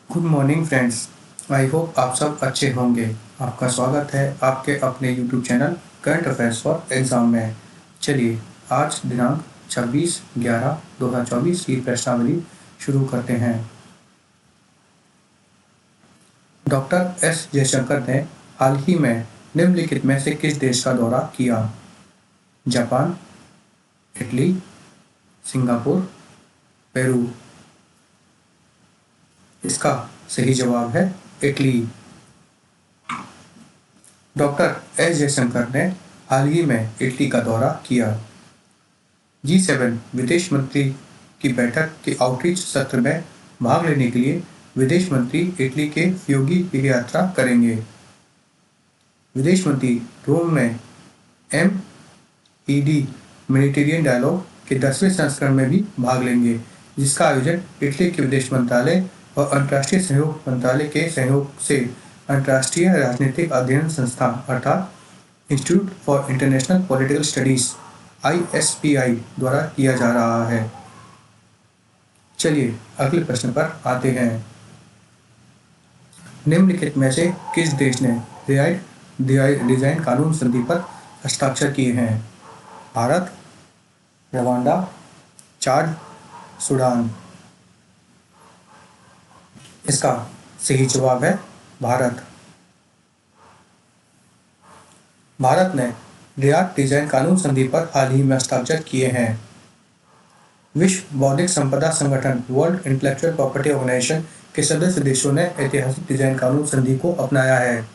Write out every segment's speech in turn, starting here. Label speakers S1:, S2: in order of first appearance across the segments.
S1: Good morning friends. I hope आप सब अच्छे होंगे। आपका स्वागत है आपके अपने YouTube channel current affairs for exam में। चलिए आज दिनांक 26/11/2024 की प्रश्नावली शुरू करते हैं। डॉक्टर एस जयशंकर ने हाल ही में निम्नलिखित में से किस देश का दौरा किया? Japan, Italy, Singapore, Peru. इसका सही जवाब है इटली। डॉक्टर एस जयशंकर ने हाल ही में इटली का दौरा किया। G7 विदेश मंत्री की बैठक के आउटरीच सत्र में भाग लेने के लिए विदेश मंत्री इटली के फ्यूगी की यात्रा करेंगे। विदेश मंत्री रोम में MED मेडिटेरियन डायलॉग के 10वें संस्करण में भी भाग लेंगे, जिसका आयोजन इटली के विदेश मंत्रालय और अंतर्राष्ट्रीय सहयोग मंत्रालय के सहयोग से अंतर्राष्ट्रीय राजनीतिक अध्ययन संस्थान अर्थात institute for international political studies ISPI द्वारा किया जा रहा है। चलिए अगले प्रश्न पर आते हैं। निम्नलिखित में से किस देश ने रियाद डिजाइन कानून संधि पर हस्ताक्षर किए हैं? भारत, रवांडा, चाड, सूडान। इसका सही जवाब है भारत। भारत ने रियाद डिजाइन कानून संधि पर हाल ही में हस्ताक्षर किए हैं। विश्व बौद्धिक संपदा संगठन वर्ल्ड इंटेलेक्चुअल प्रॉपर्टी ऑर्गेनाइजेशन के सदस्य देशों ने ऐतिहासिक डिजाइन कानून संधि को अपनाया है।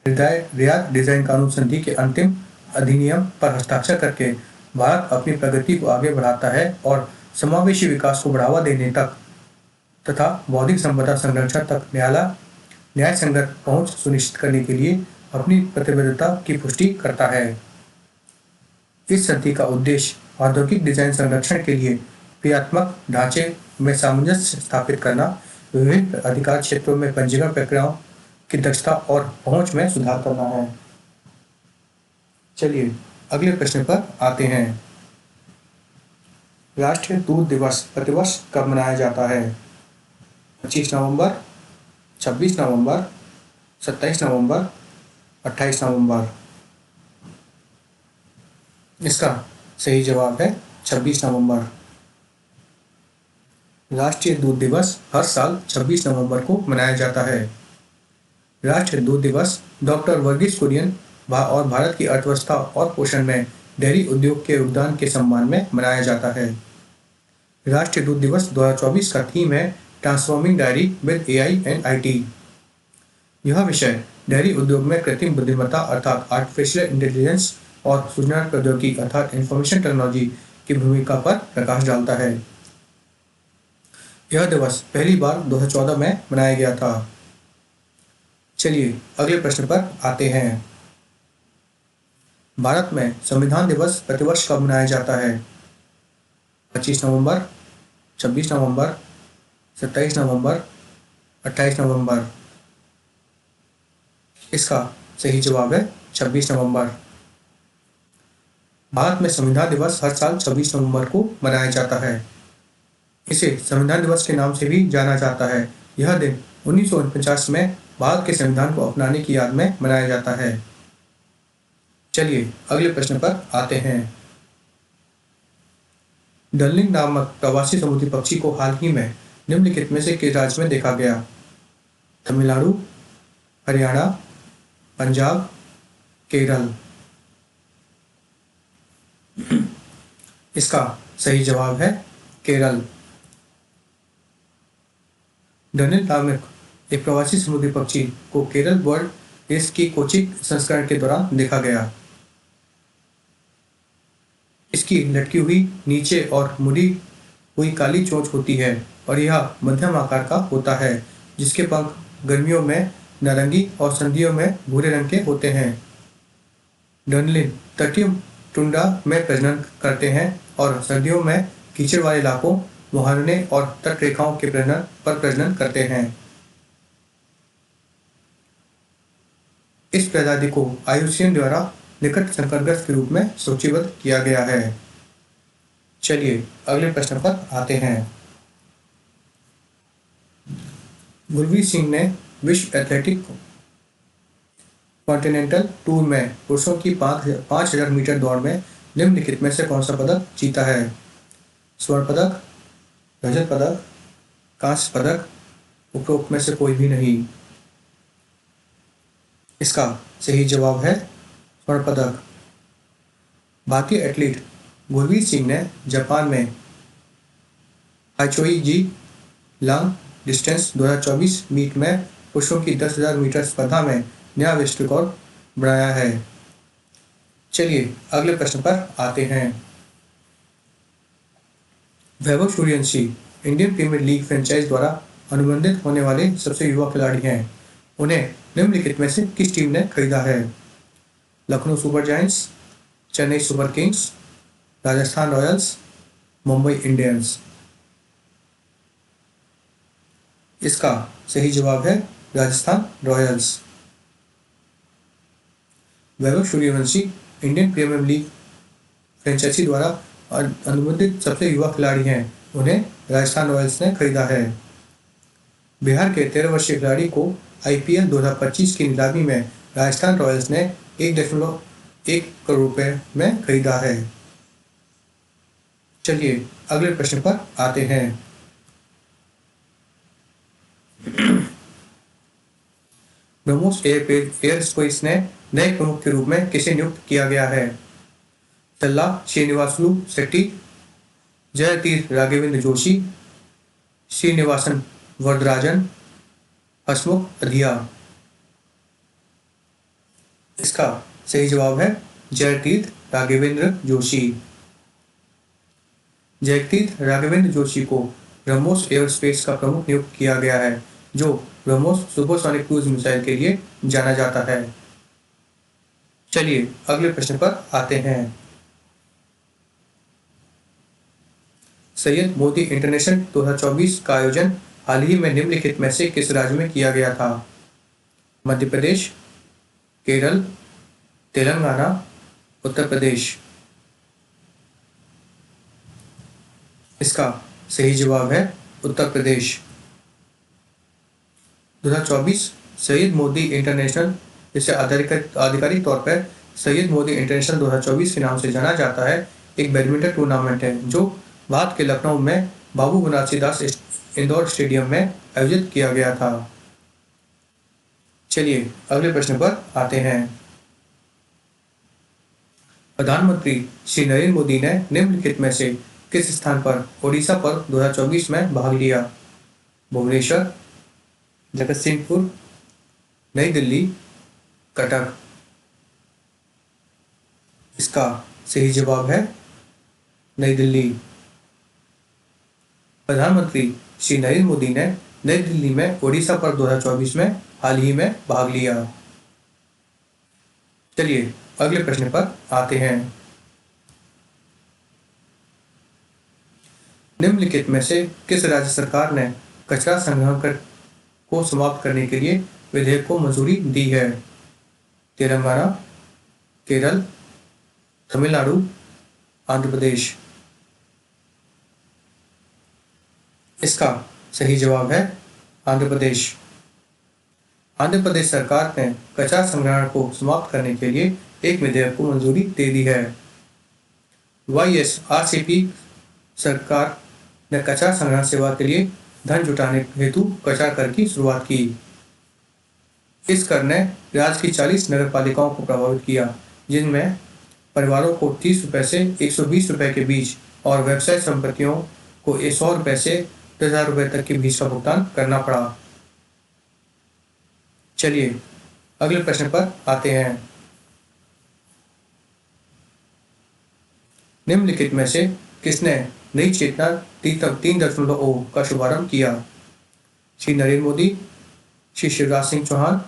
S1: रियाद डिजाइन कानून संधि के अंतिम अधिनियम पर हस्ताक्षर करके भारत अपनी प्रगति को आगे बढ़ाता है और समावेशी विकास को बढ़ावा देने तक तथा बौद्धिक संपदा संरक्षण तक न्याय संगत पहुंच सुनिश्चित करने के लिए अपनी प्रतिबद्धता की पुष्टि करता है। इस संधि का उद्देश्य औद्योगिक डिजाइन संरक्षण के लिए क्रियात्मक ढांचे में सामंजस्य स्थापित करना, विभिन्न अधिकार क्षेत्रों में पंजीकरण प्रक्रियाओं की दक्षता और पहुंच में सुधार करना है। चलिए अगले प्रश्न पर आते हैं। राष्ट्रीय दूध दिवस प्रतिवर्ष कब मनाया जाता है? 25 नवंबर, 26 नवंबर, 27 नवंबर, 28 नवंबर। इसका सही जवाब है 26 नवंबर। राष्ट्रीय दूध दिवस हर साल 26 नवंबर को मनाया जाता है। राष्ट्रीय दूध दिवस डॉक्टर वर्गीस कुरियन और भारत की अर्थव्यवस्था और पोषण में डेयरी उद्योग के योगदान के सम्मान में मनाया जाता है। राष्ट्रीय दूध दिवस 2024 का थीम है transforming diary with AI and IT। यह विषय डेयरी उद्योग में कृत्रिम बुद्धिमत्ता अर्थात आर्टिफिशियल इंटेलिजेंस और सूचना प्रौद्योगिकी अर्थात इंफॉर्मेशन टेक्नोलॉजी की भूमिका पर प्रकाश डालता है। यह दिवस पहली बार 2014 में मनाया गया था। चलिए अगले प्रश्न पर आते हैं। भारत में संविधान दिवस प्रतिवर्ष कब मनाया जाता है? 25 नवंबर, 26 नवंबर, 27 नवंबर, 28 नवंबर। इसका सही जवाब है 26 नवंबर। भारत में संविधान दिवस हर साल 26 नवंबर को मनाया जाता है। इसे संविधान दिवस के नाम से भी जाना जाता है। यह दिन 1949 में भारत के संविधान को अपनाने की याद में मनाया जाता है। चलिए अगले प्रश्न पर आते हैं। डनलिंग नामक प्रवासी समुद्री पक्षी को हाल ही में निम्नलिखित में से किस राज्य में देखा गया? तमिलनाडु, हरियाणा, पंजाब, केरल। इसका सही जवाब है केरल। डनलिंग नामक एक प्रवासी समुद्री पक्षी को केरल बर्ड रेस की कोचि संस्करण के दौरान देखा गया। इसकी लटकी हुई नीचे और मुड़ी हुई काली चोंच होती है और यह मध्यम आकार का होता है, जिसके पंख गर्मियों में नारंगी और सर्दियों में भूरे रंग के होते हैं। डनलिन तटीय टुंड्रा में प्रजनन करते हैं और सर्दियों में कीचड़ वाले इलाकों, मुहाने और तट रेखाओं के प्रजनन करते हैं। इस प्रजाति को IUCN द्वारा निकट संकरग्रस्त के रूप में सूचीबद्ध किया गया है। चलिए अगले प्रश्न पर आते हैं। गुरवीर सिंह ने विश्व एथलेटिक कॉन्टिनेंटल टूर में पुरुषों की 5000 मीटर दौड़ में निम्नलिखित में से कौन सा पदक जीता है? स्वर्ण पदक, रजत पदक, कांस्य पदक, उपरोक्त में से कोई भी नहीं। इसका सही जवाब है स्वर्ण पदक। भारतीय एथलीट गुरवीर सिंह ने जापान में हाइचोई-जी लॉन्ग डिस्टेंस 2024 मीट में पुरुषों की 10,000 मीटर स्पर्धा में नया विश्व रिकॉर्ड बनाया है। चलिए अगले प्रश्न पर आते हैं। Vaibhav Suryavanshi Indian Premier League franchise द्वारा अनुबंधित होने वाले सबसे युवा खिलाड़ी हैं। उन्हें निम्नलिखित में से किस टीम ने खरीदा है? Lucknow Super Giants, Chennai Super Kings, Rajasthan Royals, Mumbai Indians. इसका सही जवाब है Rajasthan Royals. Vaibhav Suryavanshi Indian Premier League franchise द्वारा अनुबंधित सबसे युवा खिलाड़ी हैं। उन्हें राजस्थान रॉयल्स ने खरीदा है। बिहार के 13 वर्षीय खिलाड़ी को IPL 2025 की नीलामी में राजस्थान रॉयल्स ने 1.1 करोड़ रुपए में खरीदा है। चलिए अगले प्रश्न पर आते हैं। ब्रह्मोस एयरस्पेस ने नए प्रमुख के रूप में किसे नियुक्त किया गया है? चल्ला श्रीनिवासलू शेट्टी, जयतीर्थ राघवेंद्र जोशी, श्रीनिवासन वरदराजन, हसमुख अधिया। इसका सही जवाब है जयतीर्थ राघवेंद्र जोशी। जयतीर्थ राघवेंद्र जोशी को ब्रह्मोस एयरस्पेस का प्रमुख नियुक्त किया गया है, जो ब्रह्मोस सुपरसोनिक क्रूज मिसाइल के लिए जाना जाता है। चलिए अगले प्रश्न पर आते हैं। सैयद मोदी इंटरनेशनल 2024 का आयोजन हाल ही में निम्नलिखित में से किस राज्य में किया गया था? मध्य प्रदेश, केरल, तेलंगाना, उत्तर प्रदेश। इसका सही जवाब है उत्तर प्रदेश। 2024 सैयद मोदी इंटरनेशनल, जिसे आधिकारिक तौर पर सैयद मोदी इंटरनेशनल 2024 के नाम से जाना जाता है, एक बैडमिंटन टूर्नामेंट है जो भारत के लखनऊ में बाबू बनारसीदास इंडोर स्टेडियम में आयोजित किया गया था। चलिए अगले प्रश्न पर आते हैं। प्रधानमंत्री श्री नरेंद्र मोदी ने निम्नलिखित में से किस स्थान पर ओडिशा पर्व 2024 में भाग लिया? भुवनेश्वर, जगतसिंहपुर, नई दिल्ली, कटक। इसका सही जवाब है नई दिल्ली। प्रधानमंत्री श्री नरेंद्र मोदी ने नई दिल्ली में ओडिशा पर्व 2024 में हाल ही में भाग लिया। चलिए अगले प्रश्न पर आते हैं। निम्नलिखित में से किस राज्य सरकार ने कचरा संग्रहण को समाप्त करने के लिए विधेयक को मंजूरी दी है? तेलंगाना, केरल, तमिलनाडु, आंध्र प्रदेश। इसका सही जवाब है आंध्र प्रदेश। आंध्र प्रदेश सरकार ने कचरा संग्रहण को समाप्त करने के लिए एक विधेयक को मंजूरी दे दी है। YSRCP सरकार ने कचरा संग्रहण सेवा के लिए धन जुटाने हेतु कचरा कर की शुरुआत की। इस कर ने राज्य की 40 नगर पालिकाओं को प्रभावित किया, जिनमें परिवारों को 30 रुपए से 120 रुपए के बीच और व्यवसाय संपत्तियों को 100 रुपए से 10,000 रुपए तक के बीच का भुगतान करना पड़ा। चलिए अगले प्रश्न पर आते हैं। निम्नलिखित में से किसने नई चेतना 3.0 का शुभारंभ किया? श्री नरेंद्र मोदी, श्री शिवराज सिंह चौहान,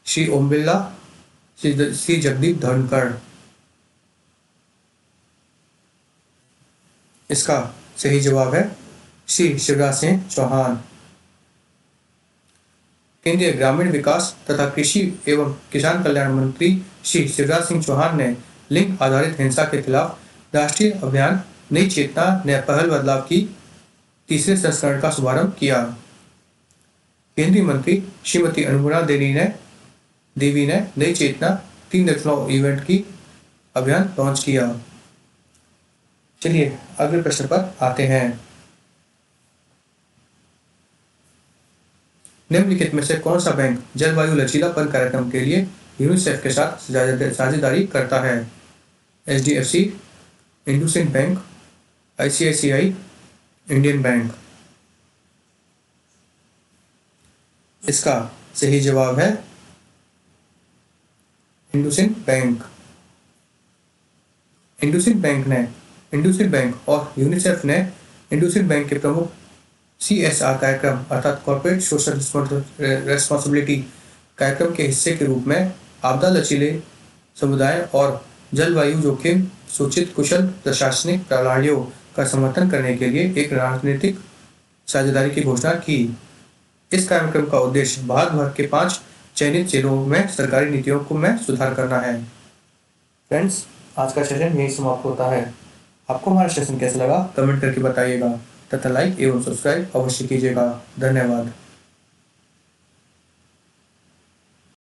S1: श्री ओम बिरला, श्री जगदीप धनखड़। इसका सही जवाब है श्री शिवराज सिंह चौहान। केंद्रीय ग्रामीण विकास तथा कृषि एवं किसान कल्याण मंत्री श्री शिवराज सिंह चौहान ने लिंग आधारित हिंसा के खिलाफ राष्ट्रीय अभियान नई चेतना ने पहल बदलाव की तीसरे संस्करण का शुभारंभ किया। केंद्रीय मंत्री श्रीमती अनुपुरा देवी ने नई चेतना 3 इवेंट की अभियान लॉन्च किया। चलिए अगले प्रश्न पर आते हैं। निम्नलिखित में से कौन सा बैंक जलवायु लचीलापन कार्यक्रम के लिए यूनिसेफ के साथ साझेदारी करता है? HDFC, IndusInd bank, ICICI, Indian bank. इसका सही जवाब है इंडसइंड बैंक। इंडसइंड बैंक और यूनिसेफ ने इंडसइंड बैंक के प्रमुख CSR कार्यक्रम अर्थात कॉर्पोरेट सोशल रेस्पॉन्सिबिलिटी कार्यक्रम के हिस्से के रूप में आपदा लचीले समुदाय और जलवायु जोखिम सूचित कुशल प्रशासनिक प्रणालियों का समर्थन करने के लिए एक राजनीतिक साझेदारी की घोषणा की। इस कार्यक्रम का उद्देश्य भारत भर के 5 चयनित जिलों में सरकारी नीतियों में सुधार करना है। फ्रेंड्स, आज का सेशन यही समाप्त होता है। आपको हमारा सेशन कैसा लगा कमेंट करके बताइएगा तथा लाइक एवं सब्सक्राइब अवश्य कीजिएगा। धन्यवाद।